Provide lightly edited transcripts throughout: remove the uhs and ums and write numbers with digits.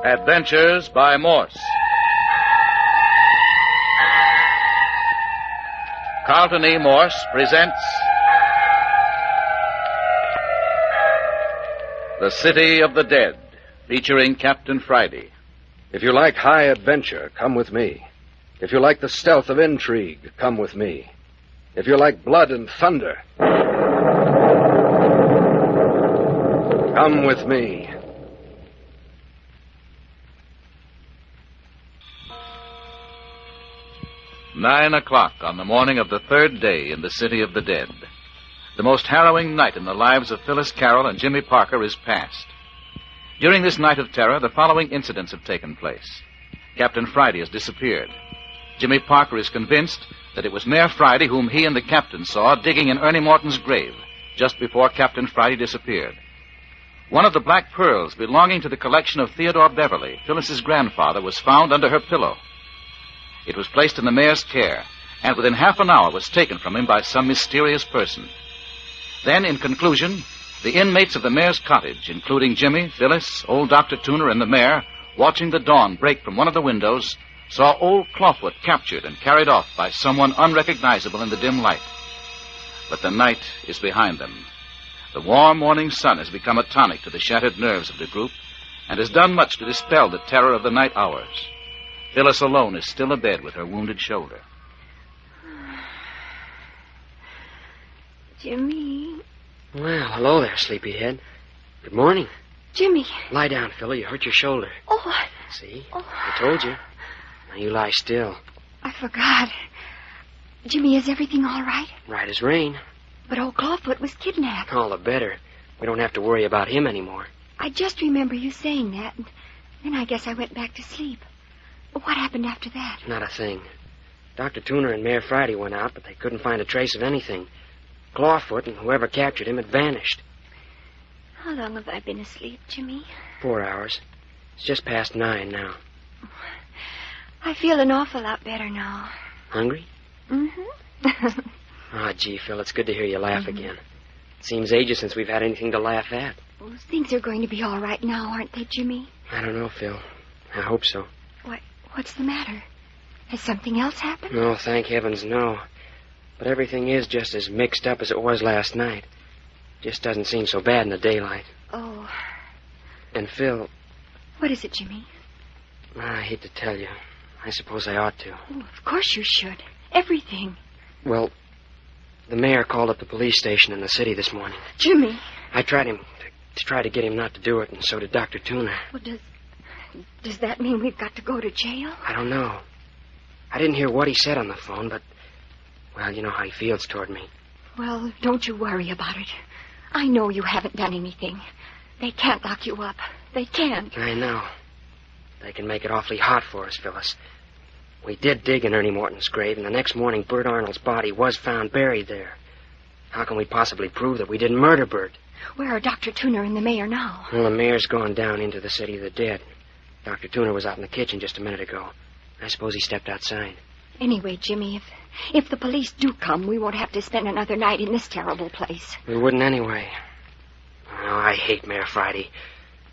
Adventures by Morse. Carlton E. Morse presents The City of the Dead, featuring Captain Friday. If you like high adventure, come with me. If you like the stealth of intrigue, come with me. If you like blood and thunder, come with me. "9 o'clock on the morning of the third day in the City of the Dead. The most harrowing night in the lives of Phyllis Carroll and Jimmy Parker is past. During this night of terror, the following incidents have taken place. Captain Friday has disappeared. Jimmy Parker is convinced that it was Mayor Friday whom he and the captain saw digging in Ernie Morton's grave just before Captain Friday disappeared. One of the black pearls belonging to the collection of Theodore Beverley, Phyllis's grandfather, was found under her pillow. It was placed in the mayor's care, and within half an hour was taken from him by some mysterious person. Then, in conclusion, the inmates of the mayor's cottage, including Jimmy, Phyllis, old Dr. Tooner, and the mayor, watching the dawn break from one of the windows, saw old Clawfoot captured and carried off by someone unrecognizable in the dim light. But the night is behind them. The warm morning sun has become a tonic to the shattered nerves of the group and has done much to dispel the terror of the night hours. Phyllis alone is still abed with her wounded shoulder. Jimmy. Well, hello there, sleepyhead. Good morning. Jimmy. Lie down, Philly. You hurt your shoulder. Oh, See? I told you. Now you lie still. I forgot. Jimmy, is everything all right? Right as rain. But old Clawfoot was kidnapped. All the better. We don't have to worry about him anymore. I just remember you saying that, and then I guess I went back to sleep. What happened after that? Not a thing. Dr. Tooner and Mayor Friday went out, but they couldn't find a trace of anything. Clawfoot and whoever captured him had vanished. How long have I been asleep, Jimmy? 4 hours. It's just past 9 now. I feel an awful lot better now. Hungry? Mm-hmm. Ah, gee, Phil, it's good to hear you laugh again. It seems ages since we've had anything to laugh at. Well, things are going to be all right now, aren't they, Jimmy? I don't know, Phil. I hope so. What's the matter? Has something else happened? No, thank heavens, no. But everything is just as mixed up as it was last night. Just doesn't seem so bad in the daylight. Oh. And, Phil... What is it, Jimmy? I hate to tell you. I suppose I ought to. Oh, of course you should. Everything. Well, the mayor called up the police station in the city this morning. Jimmy. I tried to try to get him not to do it, and so did Dr. Tooner. Well, does that mean we've got to go to jail? I don't know. I didn't hear what he said on the phone, but, well, you know how he feels toward me. Well, don't you worry about it. I know you haven't done anything. They can't lock you up. They can't. I know. They can make it awfully hot for us, Phyllis. We did dig in Ernie Morton's grave, and the next morning Bert Arnold's body was found buried there. How can we possibly prove that we didn't murder Bert? Where are Dr. Tooner and the mayor now? Well, the mayor's gone down into the City of the Dead. Dr. Tooner was out in the kitchen just a minute ago. I suppose he stepped outside. Anyway, Jimmy, if the police do come, we won't have to spend another night in this terrible place. We wouldn't anyway. Oh, I hate Mayor Friday.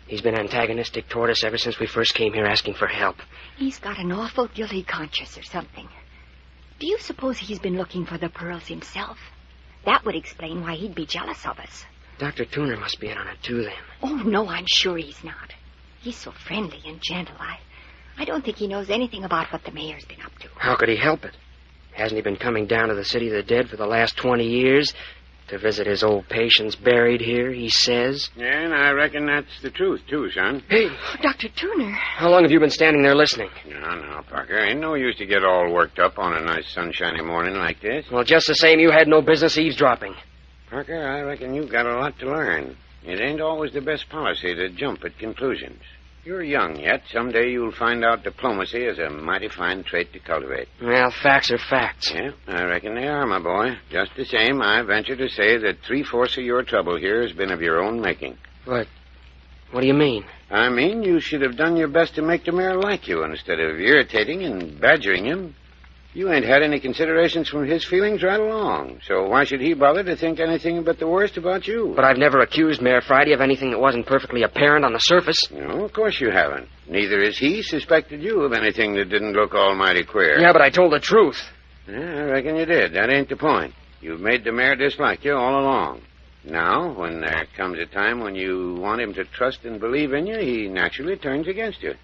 He's been antagonistic toward us ever since we first came here asking for help. He's got an awful guilty conscience or something. Do you suppose he's been looking for the pearls himself? That would explain why he'd be jealous of us. Dr. Tooner must be in on it, too, then. Oh, no, I'm sure he's not. He's so friendly and gentle. I don't think he knows anything about what the mayor's been up to. How could he help it? Hasn't he been coming down to the City of the Dead for the last 20 years? To visit his old patients buried here, he says. Yeah, and I reckon that's the truth, too, son. Hey. Dr. Tooner. How long have you been standing there listening? No, Parker. Ain't no use to get all worked up on a nice sunshiny morning like this. Well, just the same, you had no business eavesdropping. Parker, I reckon you've got a lot to learn. It ain't always the best policy to jump at conclusions. You're young yet. Someday you'll find out diplomacy is a mighty fine trait to cultivate. Well, facts are facts. Yeah, I reckon they are, my boy. Just the same, I venture to say that 3/4 of your trouble here has been of your own making. What do you mean? I mean, you should have done your best to make the mayor like you instead of irritating and badgering him. You ain't had any considerations from his feelings right along, so why should he bother to think anything but the worst about you? But I've never accused Mayor Friday of anything that wasn't perfectly apparent on the surface. No, of course you haven't. Neither has he suspected you of anything that didn't look almighty queer. Yeah, but I told the truth. Yeah, I reckon you did. That ain't the point. You've made the mayor dislike you all along. Now, when there comes a time when you want him to trust and believe in you, he naturally turns against you.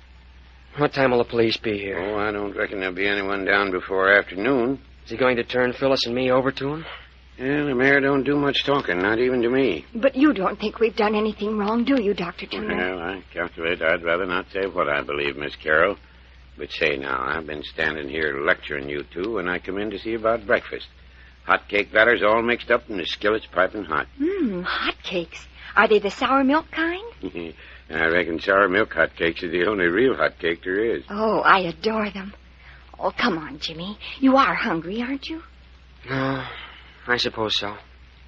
What time will the police be here? Oh, I don't reckon there'll be anyone down before afternoon. Is he going to turn Phyllis and me over to him? Yeah, the mayor don't do much talking, not even to me. But you don't think we've done anything wrong, do you, Dr. Tuner? Well, I calculate I'd rather not say what I believe, Miss Carroll. But say now, I've been standing here lecturing you two when I come in to see about breakfast. Hot cake batter's all mixed up and the skillet's piping hot. Hot cakes. Are they the sour milk kind? I reckon sour milk hot cakes are the only real hot cake there is. Oh, I adore them. Oh, come on, Jimmy. You are hungry, aren't you? No, I suppose so.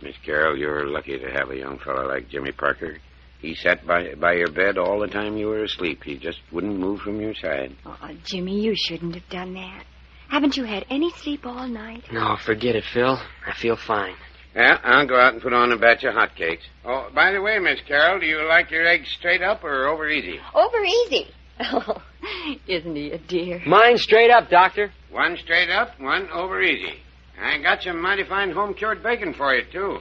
Miss Carroll, you're lucky to have a young fellow like Jimmy Parker. He sat by your bed all the time you were asleep. He just wouldn't move from your side. Oh, Jimmy, you shouldn't have done that. Haven't you had any sleep all night? No, forget it, Phil. I feel fine. Yeah, I'll go out and put on a batch of hot cakes. Oh, by the way, Miss Carroll, do you like your eggs straight up or over easy? Over easy. Oh, isn't he a dear? Mine straight up, Doctor. One straight up, one over easy. I got some mighty fine home-cured bacon for you, too.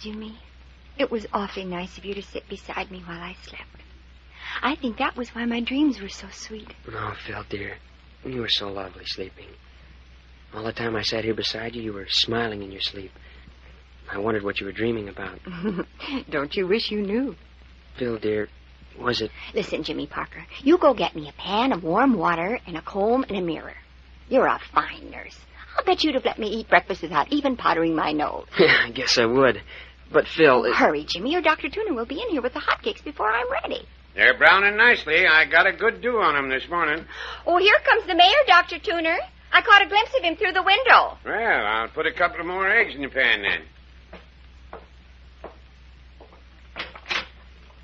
Jimmy, it was awfully nice of you to sit beside me while I slept. I think that was why my dreams were so sweet. Oh, Phil, dear, you were so lovely sleeping. All the time I sat here beside you, you were smiling in your sleep. I wondered what you were dreaming about. Don't you wish you knew? Phil, dear, was it... Listen, Jimmy Parker, you go get me a pan of warm water and a comb and a mirror. You're a fine nurse. I'll bet you'd have let me eat breakfast without even powdering my nose. Yeah, I guess I would. But, Phil... Hurry, Jimmy, or Dr. Tuner will be in here with the hotcakes before I'm ready. They're browning nicely. I got a good dew on them this morning. Oh, here comes the mayor, Dr. Tuner. I caught a glimpse of him through the window. Well, I'll put a couple of more eggs in the pan then.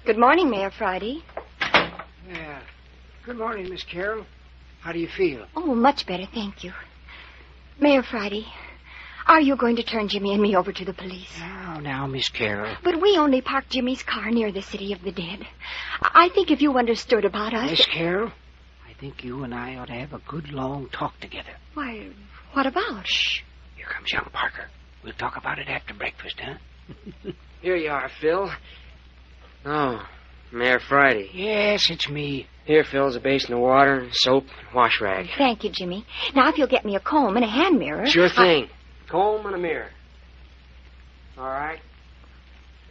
Good morning, Mayor Friday. Yeah. Good morning, Miss Carroll. How do you feel? Oh, much better, thank you. Mayor Friday, are you going to turn Jimmy and me over to the police? Now, Miss Carroll. But we only parked Jimmy's car near the City of the Dead. I think if you understood about us... Miss Carroll, I think you and I ought to have a good, long talk together. Why, what about? Shh. Here comes young Parker. We'll talk about it after breakfast, huh? Here you are, Phil. Oh, Mayor Friday. Yes, it's me. Here, Phil, is a basin of water, soap, and wash rag. Thank you, Jimmy. Now, if you'll get me a comb and a hand mirror... Sure thing. Comb and a mirror. All right.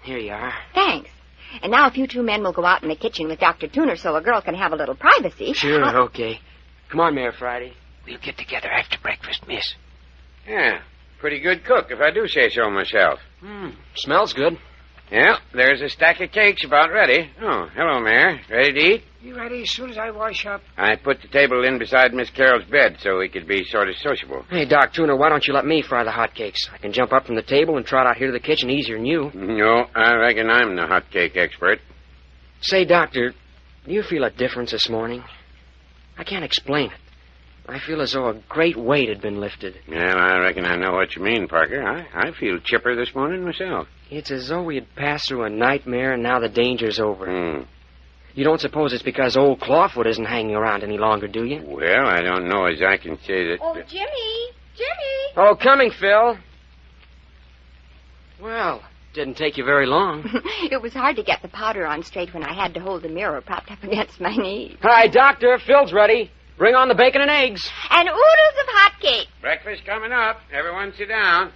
Here you are. Thanks. And now if you two men will go out in the kitchen with Dr. Tuner so a girl can have a little privacy... Sure, okay. Come on, Mayor Friday. We'll get together after breakfast, miss. Yeah, pretty good cook, if I do say so myself. Smells good. Yeah, there's a stack of cakes about ready. Oh, hello, Mayor. Ready to eat? You ready as soon as I wash up? I put the table in beside Miss Carroll's bed so we could be sort of sociable. Hey, Doc Tuner, why don't you let me fry the hotcakes? I can jump up from the table and trot out here to the kitchen easier than you. No, I reckon I'm the hot cake expert. Say, Doctor, do you feel a difference this morning? I can't explain it. I feel as though a great weight had been lifted. Well, I reckon I know what you mean, Parker. I feel chipper this morning myself. It's as though we had passed through a nightmare and now the danger's over. You don't suppose it's because old Clawfoot isn't hanging around any longer, do you? Well, I don't know as I can say that... Oh, Jimmy! Jimmy! Oh, coming, Phil. Well, didn't take you very long. It was hard to get the powder on straight when I had to hold the mirror propped up against my knees. Hi, Doctor. Phil's ready. Bring on the bacon and eggs. And oodles of hot cake. Breakfast coming up. Everyone sit down.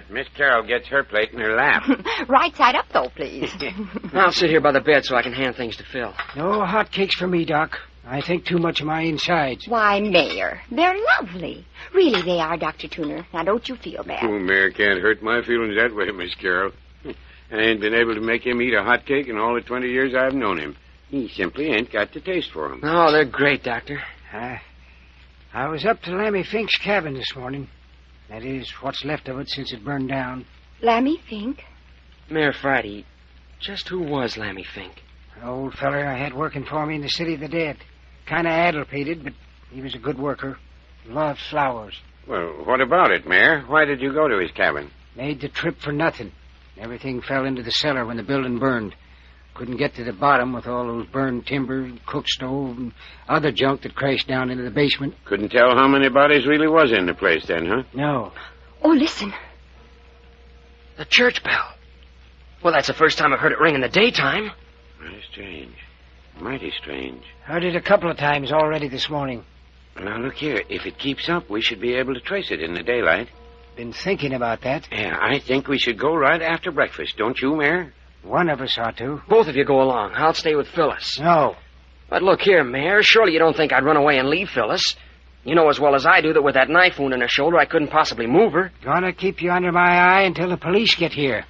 Miss Carroll gets her plate in her lap. Right side up, though, please. I'll sit here by the bed so I can hand things to Phil. No hot cakes for me, Doc. I think too much of my insides. Why, Mayor, they're lovely. Really, they are, Dr. Tuner. Now, don't you feel bad. Oh, Mayor can't hurt my feelings that way, Miss Carroll. I ain't been able to make him eat a hot cake in all the 20 years I've known him. He simply ain't got the taste for them. Oh, they're great, Doctor. I was up to Lammy Fink's cabin this morning. That is, what's left of it since it burned down. Lammy Fink? Mayor Friday, just who was Lammy Fink? An old feller I had working for me in the City of the Dead. Kind of addlepated, but he was a good worker. Loved flowers. Well, what about it, Mayor? Why did you go to his cabin? Made the trip for nothing. Everything fell into the cellar when the building burned. Couldn't get to the bottom with all those burned timber, cook stove, and other junk that crashed down into the basement. Couldn't tell how many bodies really was in the place then, huh? No. Oh, listen. The church bell. Well, that's the first time I've heard it ring in the daytime. Mighty strange. Mighty strange. Heard it a couple of times already this morning. Now, look here. If it keeps up, we should be able to trace it in the daylight. Been thinking about that. Yeah, I think we should go right after breakfast. Don't you, Mayor? One of us ought to. Both of you go along. I'll stay with Phyllis. No. But look here, Mayor. Surely you don't think I'd run away and leave Phyllis. You know as well as I do that with that knife wound in her shoulder, I couldn't possibly move her. Gonna keep you under my eye until the police get here.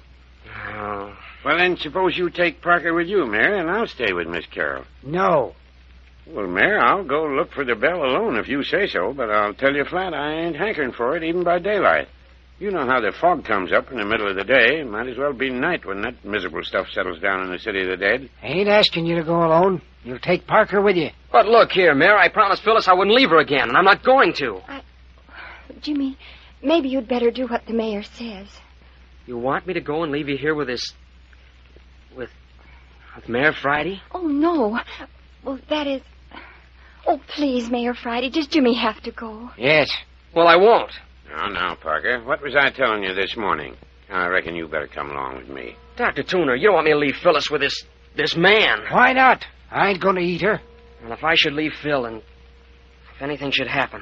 Oh. Well, then suppose you take Parker with you, Mayor, and I'll stay with Miss Carroll. No. Well, Mayor, I'll go look for the bell alone if you say so, but I'll tell you flat I ain't hankering for it even by daylight. You know how the fog comes up in the middle of the day. It might as well be night when that miserable stuff settles down in the city of the dead. I ain't asking you to go alone. You'll take Parker with you. But look here, Mayor. I promised Phyllis I wouldn't leave her again, and I'm not going to. Jimmy, maybe you'd better do what the mayor says. You want me to go and leave you here with this... with Mayor Friday? Oh, no. Well, that is... Oh, please, Mayor Friday, does Jimmy have to go? Yes. Well, I won't. Now, Parker, what was I telling you this morning? I reckon you better come along with me. Dr. Tuner, you don't want me to leave Phyllis with this man. Why not? I ain't gonna eat her. And if I should leave Phil and if anything should happen,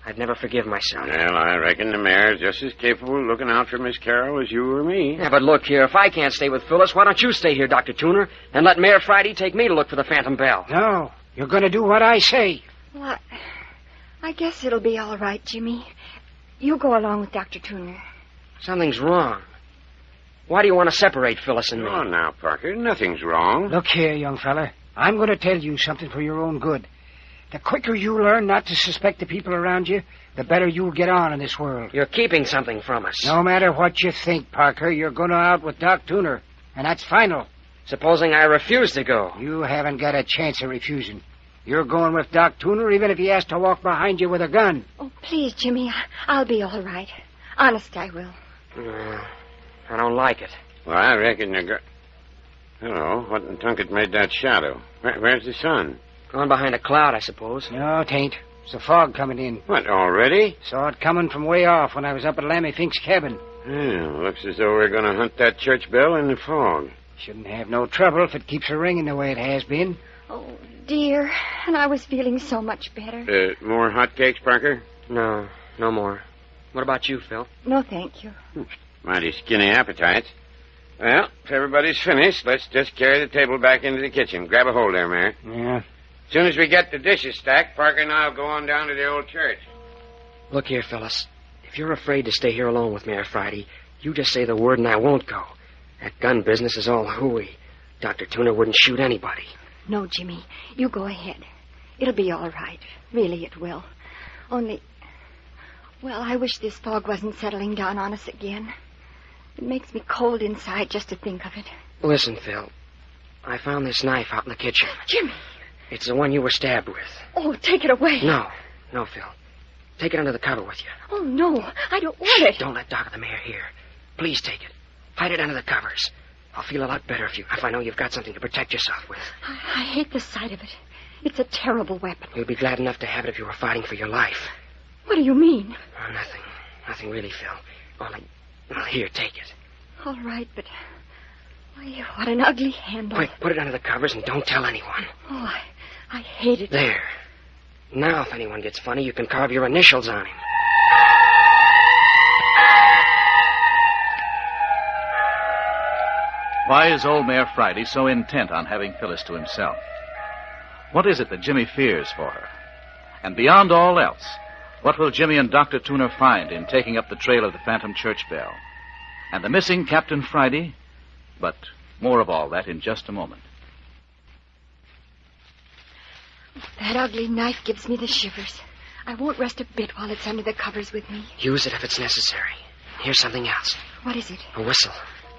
I'd never forgive myself. Well, I reckon the mayor's just as capable of looking out for Miss Carroll as you or me. Yeah, but look here, if I can't stay with Phyllis, why don't you stay here, Dr. Tuner, and let Mayor Friday take me to look for the Phantom Bell? No. You're gonna do what I say. Well, I guess it'll be all right, Jimmy. You go along with Dr. Tuner. Something's wrong. Why do you want to separate Phyllis and me? Oh, now, Parker, nothing's wrong. Look here, young fella. I'm going to tell you something for your own good. The quicker you learn not to suspect the people around you, the better you'll get on in this world. You're keeping something from us. No matter what you think, Parker, you're going out with Doc Tuner, and that's final. Supposing I refuse to go. You haven't got a chance of refusing. You're going with Doc Tuner even if he has to walk behind you with a gun. Oh, please, Jimmy, I'll be all right. Honest, I will. I don't like it. Well, I reckon you're Hello, what in Tunket made that shadow? Where's the sun? Gone behind a cloud, I suppose. No, it ain't. It's the fog coming in. What, already? Saw it coming from way off when I was up at Lammy Fink's cabin. Yeah, looks as though we're going to hunt that church bell in the fog. Shouldn't have no trouble if it keeps ringing the way it has been. Oh, dear. And I was feeling so much better. More hotcakes, Parker? No more. What about you, Phil? No, thank you. Mighty skinny appetites. Well, if everybody's finished, let's just carry the table back into the kitchen. Grab a hold there, Mary. Yeah. As soon as we get the dishes stacked, Parker and I'll go on down to the old church. Look here, Phyllis. If you're afraid to stay here alone with Mayor Friday, you just say the word and I won't go. That gun business is all hooey. Dr. Tuner wouldn't shoot anybody. No, Jimmy. You go ahead. It'll be all right. Really, it will. Only... Well, I wish this fog wasn't settling down on us again. It makes me cold inside just to think of it. Listen, Phil. I found this knife out in the kitchen. Jimmy! It's the one you were stabbed with. Oh, take it away. No, Phil. Take it under the cover with you. Oh, no. I don't want it. Don't let Doc or the mayor hear. Please take it. Hide it under the covers. I'll feel a lot better if I know you've got something to protect yourself with. I hate the sight of it. It's a terrible weapon. You'd be glad enough to have it if you were fighting for your life. What do you mean? Oh, nothing. Nothing really, Phil. Only... Well, here, take it. All right, but... Why, what an ugly handle. Quick, put it under the covers and don't tell anyone. Oh, I hate it. There. Now, if anyone gets funny, you can carve your initials on him. Why is old Mayor Friday so intent on having Phyllis to himself? What is it that Jimmy fears for her? And beyond all else, what will Jimmy and Dr. Tuner find in taking up the trail of the Phantom Church Bell? And the missing Captain Friday? But more of all that in just a moment. That ugly knife gives me the shivers. I won't rest a bit while it's under the covers with me. Use it if it's necessary. Here's something else. What is it? A whistle.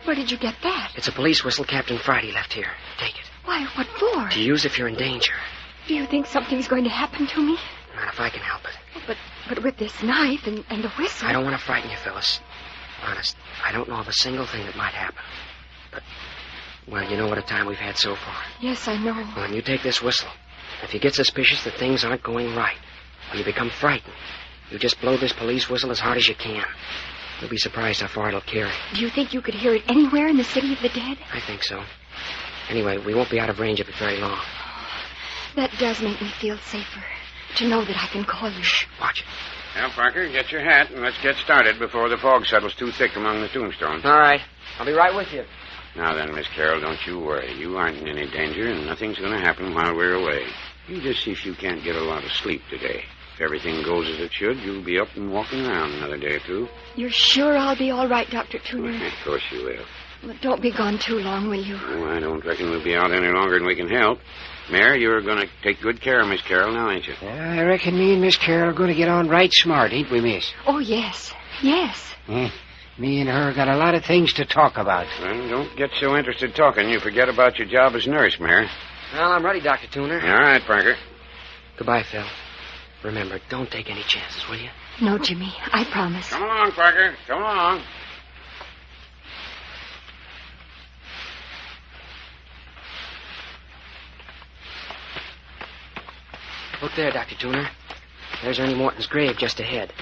Where did you get that? It's a police whistle Captain Friday left here. Take it. Why, what for? To use if you're in danger. Do you think something's going to happen to me? Not if I can help it. But with this knife and the whistle... I don't want to frighten you, Phyllis. Honest, I don't know of a single thing that might happen. But, well, you know what a time we've had so far. Yes, I know. Well, then you take this whistle. If you get suspicious that things aren't going right, or you become frightened, you just blow this police whistle as hard as you can. You'll be surprised how far it'll carry. Do you think you could hear it anywhere in the city of the dead? I think so. Anyway, we won't be out of range of it very long. That does make me feel safer, to know that I can call you. Shh, watch it. Now, Parker, get your hat and let's get started before the fog settles too thick among the tombstones. All right. I'll be right with you. Now then, Miss Carroll, don't you worry. You aren't in any danger, and nothing's going to happen while we're away. You just see if you can't get a lot of sleep today. If everything goes as it should, you'll be up and walking around another day or two. You're sure I'll be all right, Dr. Tuner? Well, of course you will. Well, don't be gone too long, will you? Oh, I don't reckon we'll be out any longer than we can help. Mary, you're going to take good care of Miss Carroll now, ain't you? I reckon me and Miss Carroll are going to get on right smart, ain't we, miss? Oh, yes. Yes. Me and her got a lot of things to talk about. Well, don't get so interested talking you forget about your job as nurse, Mary. Well, I'm ready, Dr. Tuner. All right, Parker. Goodbye, Phil. Remember, don't take any chances, will you? No, Jimmy. I promise. Come along, Parker. Come along. Look there, Dr. Tuner. There's Ernie Morton's grave just ahead.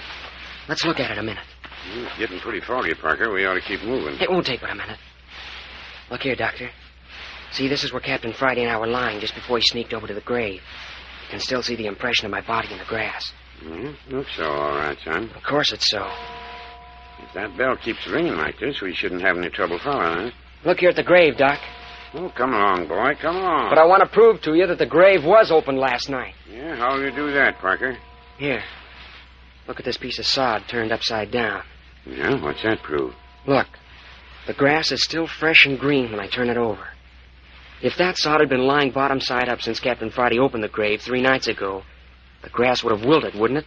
Let's look at it a minute. It's getting pretty foggy, Parker. We ought to keep moving. It won't take but a minute. Look here, Doctor. See, this is where Captain Friday and I were lying just before he sneaked over to the grave. You can still see the impression of my body in the grass. Looks so, all right, son. Of course it's so. If that bell keeps ringing like this, we shouldn't have any trouble following it. Look here at the grave, Doc. Oh, come along, boy. Come along. But I want to prove to you that the grave was opened last night. Yeah, how'll you do that, Parker? Here. Look at this piece of sod turned upside down. Yeah, what's that prove? Look. The grass is still fresh and green when I turn it over. If that sod had been lying bottom side up since Captain Friday opened the grave 3 nights ago, the grass would have wilted, wouldn't it?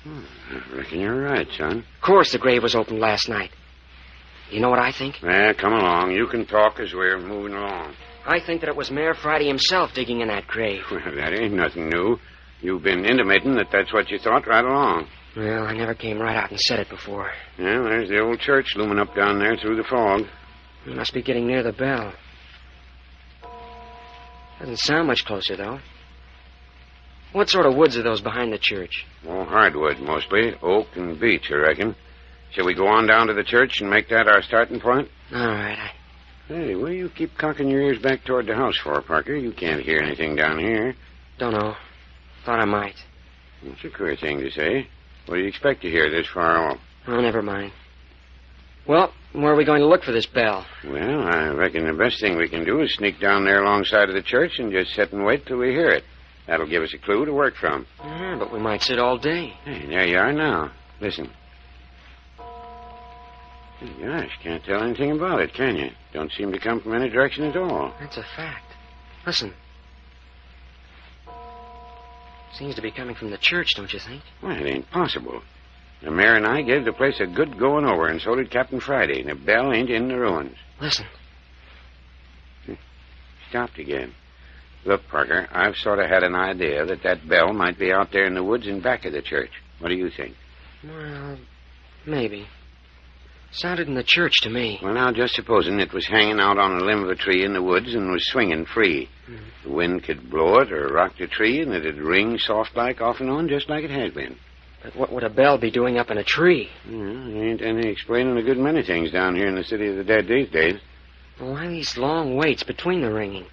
I reckon you're right, son. Of course the grave was opened last night. You know what I think? Yeah, come along. You can talk as we're moving along. I think that it was Mayor Friday himself digging in that grave. Well, that ain't nothing new. You've been intimating that that's what you thought right along. Well, I never came right out and said it before. Yeah, there's the old church looming up down there through the fog. We must be getting near the bell. Doesn't sound much closer, though. What sort of woods are those behind the church? Oh, hardwood, mostly. Oak and beech, I reckon. Shall we go on down to the church and make that our starting point? All right, Hey, what do you keep cocking your ears back toward the house for, Parker? You can't hear anything down here. Don't know. Thought I might. That's a queer thing to say. What do you expect to hear this far off? Oh, never mind. Well, where are we going to look for this bell? Well, I reckon the best thing we can do is sneak down there alongside of the church and just sit and wait till we hear it. That'll give us a clue to work from. Yeah, but we might sit all day. Hey, there you are now. Listen. Hey, gosh, can't tell anything about it, can you? Don't seem to come from any direction at all. That's a fact. Listen. Seems to be coming from the church, don't you think? Well, it ain't possible. The mayor and I gave the place a good going over, and so did Captain Friday, and the bell ain't in the ruins. Listen. Stopped again. Look, Parker, I've sort of had an idea that bell might be out there in the woods in back of the church. What do you think? Well, maybe. Sounded in the church to me. Well, now, just supposing it was hanging out on a limb of a tree in the woods and was swinging free. The wind could blow it or rock the tree, and it'd ring soft-like off and on, just like it has been. But what would a bell be doing up in a tree? There ain't any explaining a good many things down here in the city of the dead these days. Well, why these long waits between the ringing?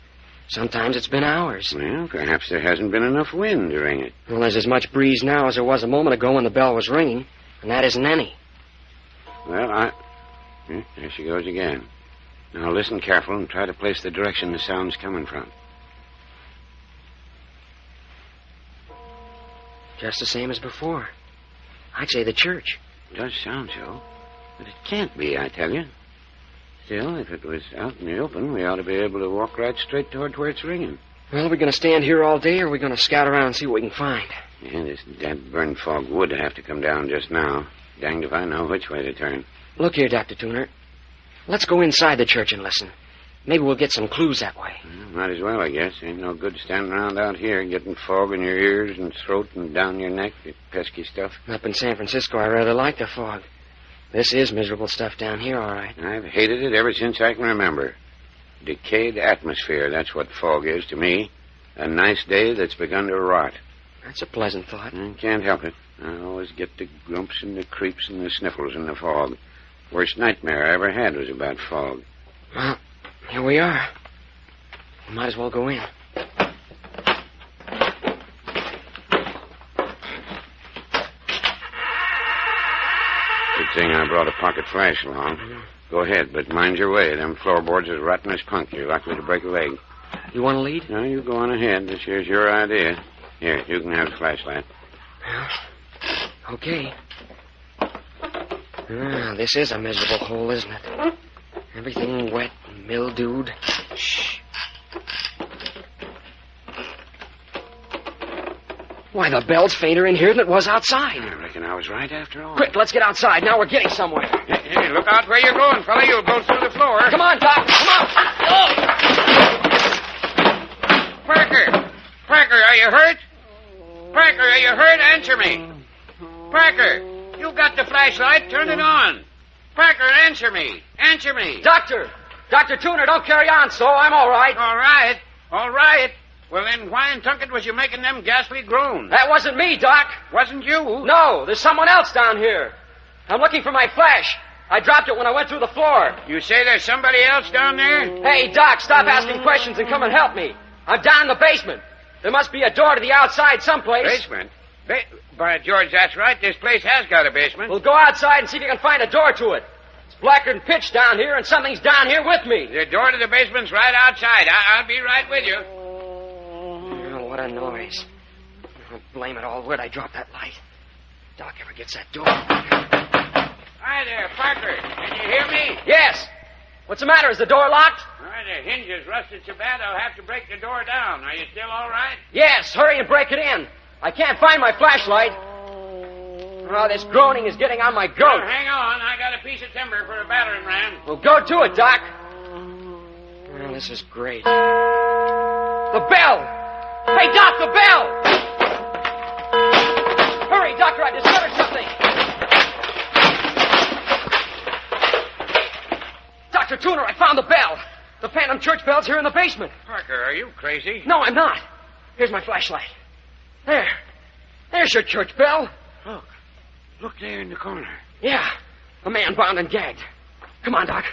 Sometimes it's been hours. Well, perhaps there hasn't been enough wind to ring it. Well, there's as much breeze now as there was a moment ago when the bell was ringing, and that isn't any. Well, there she goes again. Now, listen careful and try to place the direction the sound's coming from. Just the same as before. I'd say the church. It does sound so, but it can't be, I tell you. Still, if it was out in the open, we ought to be able to walk right straight toward where it's ringing. Well, are we going to stand here all day, or are we going to scout around and see what we can find? Yeah, this damp burned fog would have to come down just now. Danged if I know which way to turn. Look here, Dr. Tuner. Let's go inside the church and listen. Maybe we'll get some clues that way. Might as well, I guess. Ain't no good standing around out here getting fog in your ears and throat and down your neck. You pesky stuff. Up in San Francisco, I rather like the fog. This is miserable stuff down here, all right. I've hated it ever since I can remember. Decayed atmosphere, that's what fog is to me. A nice day that's begun to rot. That's a pleasant thought. I can't help it. I always get the grumps and the creeps and the sniffles in the fog. Worst nightmare I ever had was about fog. Well, here we are. We might as well go in. Good thing I brought a pocket flash along. Go ahead, but mind your way. Them floorboards is rotten as punk. You're likely to break a leg. You want to lead? No, you go on ahead. This here's your idea. Here, you can have the flashlight. Well, okay. This is a miserable hole, isn't it? Everything wet and mildewed. Shh. Why, the bell's fainter in here than it was outside. I reckon I was right after all. Quick, let's get outside. Now we're getting somewhere. Hey, look out where you're going, fella. You'll go through the floor. Come on, Doc. Come on. Oh! Parker, are you hurt? Parker, are you hurt? Answer me. Parker, you got the flashlight. Turn it on. Parker, answer me. Answer me. Doctor! Dr. Tuner, don't carry on so. I'm all right. All right. Well, then why in Tunket was you making them ghastly groans? That wasn't me, Doc. Wasn't you? No, there's someone else down here. I'm looking for my flash. I dropped it when I went through the floor. You say there's somebody else down there? Hey, Doc, stop asking questions and come and help me. I'm down in the basement. There must be a door to the outside someplace. Basement? By George, that's right. This place has got a basement. Well, go outside and see if you can find a door to it. It's blacker than pitch down here, and something's down here with me. The door to the basement's right outside. I'll be right with you. Oh, what a noise. Oh, blame it all. Where'd I drop that light? Doc ever gets that door. Hi there, Parker. Can you hear me? Yes. What's the matter? Is the door locked? All right, the hinge is rusted so bad I'll have to break the door down. Are you still all right? Yes. Hurry and break it in. I can't find my flashlight. Oh, this groaning is getting on my goat. Well, hang on. I got a piece of timber for a battering ram. Well, go to it, Doc. Well, this is great. The bell! Hey, Doc, the bell! Hurry, Doctor, I discovered something. Dr. Tuner, I found the bell. The phantom church bell's here in the basement. Parker, are you crazy? No, I'm not. Here's my flashlight. There. There's your church bell. Look there in the corner. Yeah, a man bound and gagged. Come on, Doc.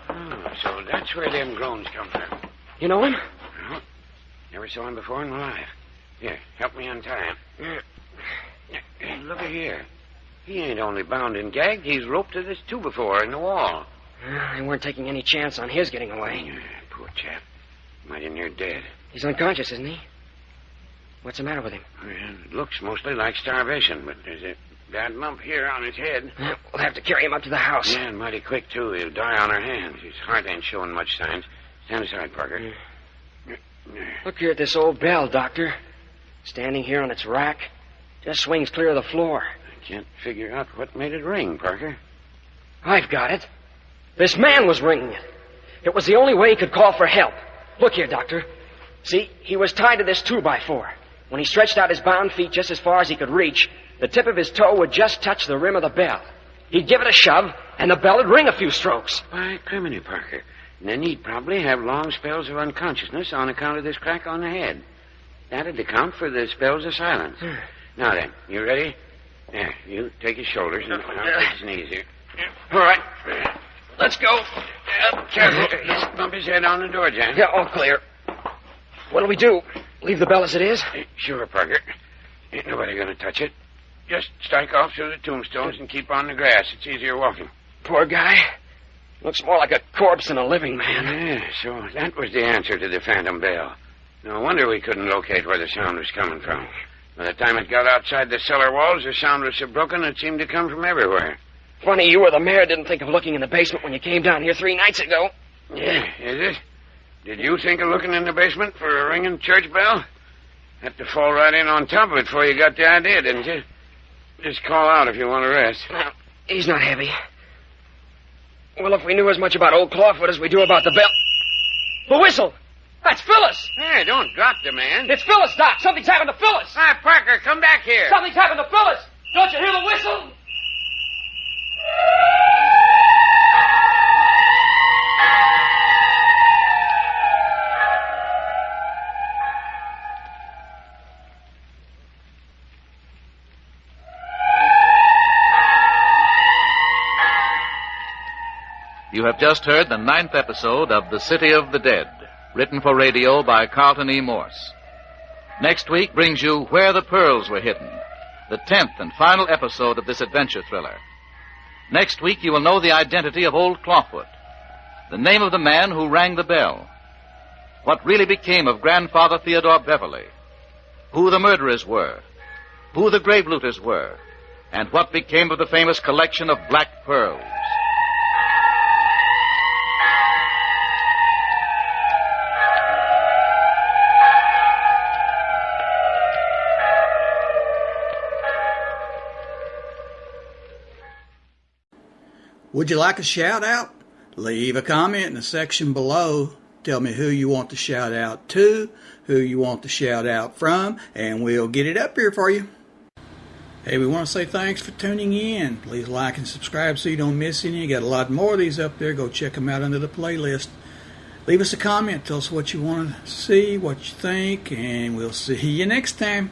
Oh, so that's where them groans come from. You know him? No, never saw him before in my life. Here, help me untie him. Hey, look at here. He ain't only bound and gagged, he's roped to this 2x4 in the wall. They weren't taking any chance on his getting away. Poor chap. Mighty near dead. He's unconscious, isn't he? What's the matter with him? Well, it looks mostly like starvation, but there's a bad lump here on his head. We'll have to carry him up to the house. Yeah, and mighty quick, too. He'll die on our hands. His heart ain't showing much signs. Stand aside, Parker. Look here at this old bell, Doctor. Standing here on its rack. Just swings clear of the floor. I can't figure out what made it ring, Parker. I've got it. This man was ringing it. It was the only way he could call for help. Look here, Doctor. See, he was tied to this 2x4. When he stretched out his bound feet just as far as he could reach, the tip of his toe would just touch the rim of the bell. He'd give it a shove, and the bell would ring a few strokes. Why, criminy, Parker. And then he'd probably have long spells of unconsciousness on account of this crack on the head. That'd account for the spells of silence. Now then, you ready? There, you take his shoulders and I'll take his knees here. All right. Let's go. Careful. Bump his head on the door, Jan. Yeah, all clear. What'll we do? Leave the bell as it is? Sure, Parker. Ain't nobody gonna touch it. Just strike off through the tombstones and keep on the grass. It's easier walking. Poor guy. Looks more like a corpse than a living man. Yeah, so that was the answer to the phantom bell. No wonder we couldn't locate where the sound was coming from. By the time it got outside the cellar walls, the sound was so broken it seemed to come from everywhere. Funny you or the mayor didn't think of looking in the basement when you came down here 3 nights ago. Yeah, is it? Did you think of looking in the basement for a ringing church bell? Had to fall right in on top of it before you got the idea, didn't you? Just call out if you want to rest. Well, he's not heavy. Well, if we knew as much about old Clawfoot as we do about the bell... The whistle! That's Phyllis! Hey, don't drop the man. It's Phyllis, Doc! Something's happened to Phyllis! Hi, Parker, come back here. Something's happened to Phyllis! Don't you hear the whistle? You have just heard the 9th episode of The City of the Dead, written for radio by Carlton E. Morse. Next week brings you Where the Pearls Were Hidden, the 10th and final episode of this adventure thriller. Next week you will know the identity of old Clawfoot, the name of the man who rang the bell, what really became of Grandfather Theodore Beverley, who the murderers were, who the grave looters were, and what became of the famous collection of black pearls. Would you like a shout out? Leave a comment in the section below. Tell me who you want to shout out to, who you want to shout out from, and we'll get it up here for you. Hey, we want to say thanks for tuning in. Please like and subscribe so you don't miss any. You got a lot more of these up there. Go check them out under the playlist. Leave us a comment. Tell us what you want to see, what you think, and we'll see you next time.